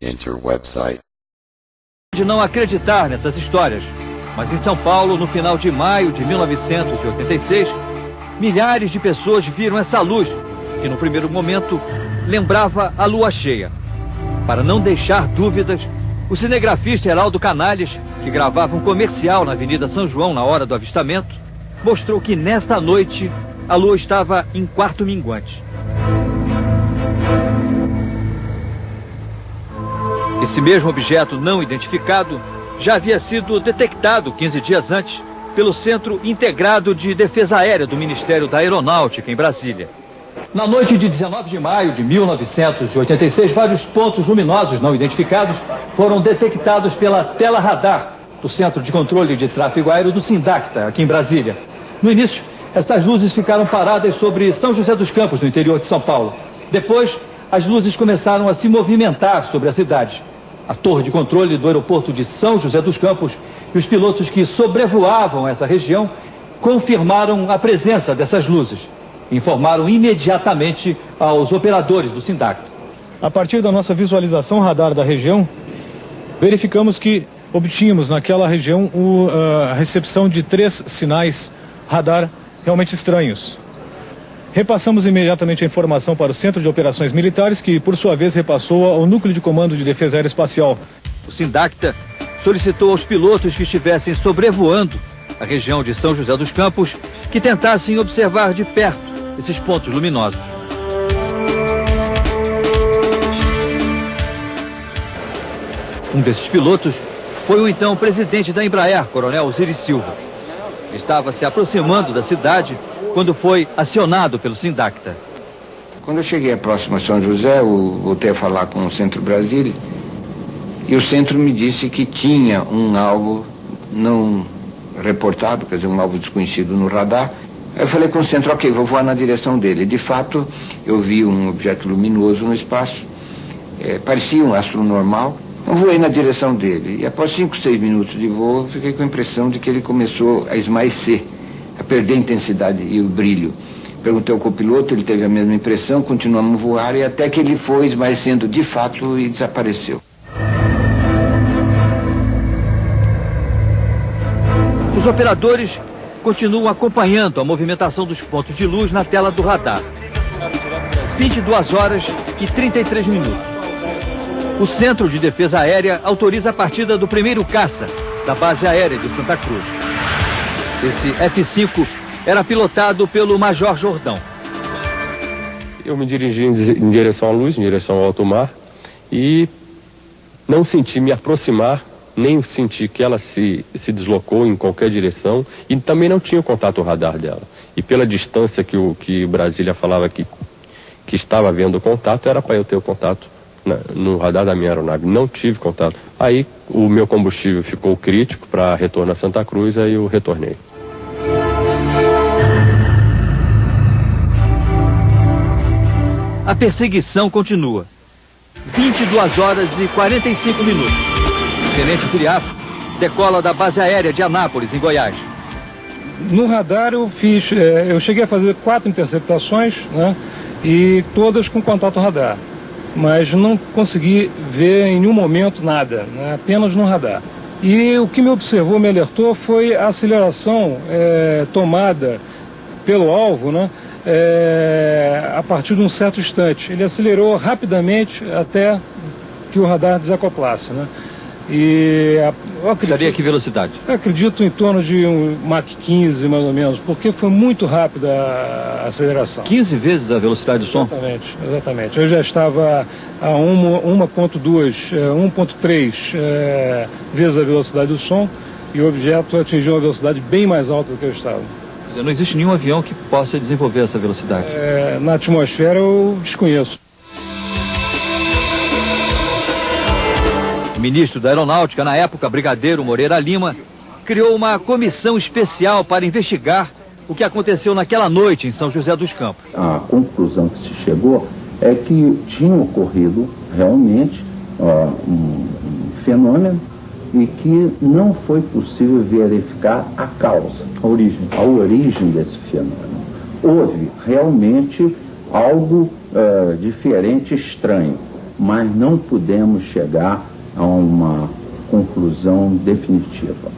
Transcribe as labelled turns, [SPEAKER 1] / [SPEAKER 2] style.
[SPEAKER 1] Enter website.
[SPEAKER 2] De não acreditar nessas histórias, mas em São Paulo, no final de maio de 1986, milhares de pessoas viram essa luz, que no primeiro momento lembrava a lua cheia. Para não deixar dúvidas, o cinegrafista Heraldo Canales, que gravava um comercial na Avenida São João na hora do avistamento, mostrou que nesta noite a lua estava em quarto minguante. Esse mesmo objeto não identificado já havia sido detectado 15 dias antes pelo Centro Integrado de Defesa Aérea do Ministério da Aeronáutica, em Brasília. Na noite de 19 de maio de 1986, vários pontos luminosos não identificados foram detectados pela tela radar do Centro de Controle de Tráfego Aéreo do Sindacta, aqui em Brasília. No início, estas luzes ficaram paradas sobre São José dos Campos, no interior de São Paulo. Depois, as luzes começaram a se movimentar sobre a cidade. A torre de controle do aeroporto de São José dos Campos e os pilotos que sobrevoavam essa região confirmaram a presença dessas luzes. Informaram imediatamente aos operadores do Sindacta.
[SPEAKER 3] A partir da nossa visualização radar da região, verificamos que obtínhamos naquela região a recepção de 3 sinais radar realmente estranhos. Repassamos imediatamente a informação para o Centro de Operações Militares, que por sua vez repassou ao Núcleo de Comando de Defesa Aeroespacial.
[SPEAKER 2] O Sindacta solicitou aos pilotos que estivessem sobrevoando a região de São José dos Campos que tentassem observar de perto esses pontos luminosos. Um desses pilotos foi o então presidente da Embraer, Coronel Osiris Silva. Estava se aproximando da cidade quando foi acionado pelo Sindacta.
[SPEAKER 4] Quando eu cheguei próximo a São José, eu voltei a falar com o Centro Brasília e o Centro me disse que tinha um alvo não reportado, quer dizer, um alvo desconhecido no radar. Aí eu falei com o Centro, ok, vou voar na direção dele. De fato, eu vi um objeto luminoso no espaço, parecia um astro normal. Eu voei na direção dele e após 5, 6 minutos de voo, eu fiquei com a impressão de que ele começou a esmaecer, a perder a intensidade e o brilho. Perguntei ao copiloto, ele teve a mesma impressão, continuamos a voar e até que ele foi esmaecendo de fato e desapareceu.
[SPEAKER 2] Os operadores continuam acompanhando a movimentação dos pontos de luz na tela do radar. 22 horas e 33 minutos. O Centro de Defesa Aérea autoriza a partida do primeiro caça da base aérea de Santa Cruz. Esse F-5 era pilotado pelo Major Jordão.
[SPEAKER 5] Eu me dirigi em direção à luz, em direção ao alto mar, e não senti me aproximar, nem senti que ela se deslocou em qualquer direção, e também não tinha o contato radar dela. E pela distância que Brasília falava que estava havendo contato, era para eu ter o contato no radar da minha aeronave. Não tive contato. Aí o meu combustível ficou crítico para retorno a Santa Cruz, aí eu retornei.
[SPEAKER 2] A perseguição continua. 22 horas e 45 minutos. O tenente Curiato decola da base aérea de Anápolis, em Goiás.
[SPEAKER 3] No radar eu cheguei a fazer 4 interceptações, né, e todas com contato radar. Mas não consegui ver em nenhum momento nada, né, apenas no radar. E o que me observou, me alertou, foi a aceleração tomada pelo alvo, né, a partir de um certo instante. Ele acelerou rapidamente até que o radar desacoplasse, né. E eu acredito,
[SPEAKER 2] daria que velocidade?
[SPEAKER 3] Eu acredito em torno de um Mach 15, mais ou menos, porque foi muito rápida a aceleração.
[SPEAKER 2] 15 vezes a velocidade do som?
[SPEAKER 3] Exatamente. Eu já estava a 1.2, 1.3 vezes a velocidade do som, e o objeto atingiu uma velocidade bem mais alta do que eu estava.
[SPEAKER 2] Quer dizer, não existe nenhum avião que possa desenvolver essa velocidade?
[SPEAKER 3] Na atmosfera eu desconheço.
[SPEAKER 2] O ministro da Aeronáutica, na época, Brigadeiro Moreira Lima, criou uma comissão especial para investigar o que aconteceu naquela noite em São José dos Campos.
[SPEAKER 6] A conclusão que se chegou é que tinha ocorrido realmente um fenômeno e que não foi possível verificar a causa, a origem desse fenômeno. Houve realmente algo diferente, estranho. mas não pudemos chegar a uma conclusão definitiva.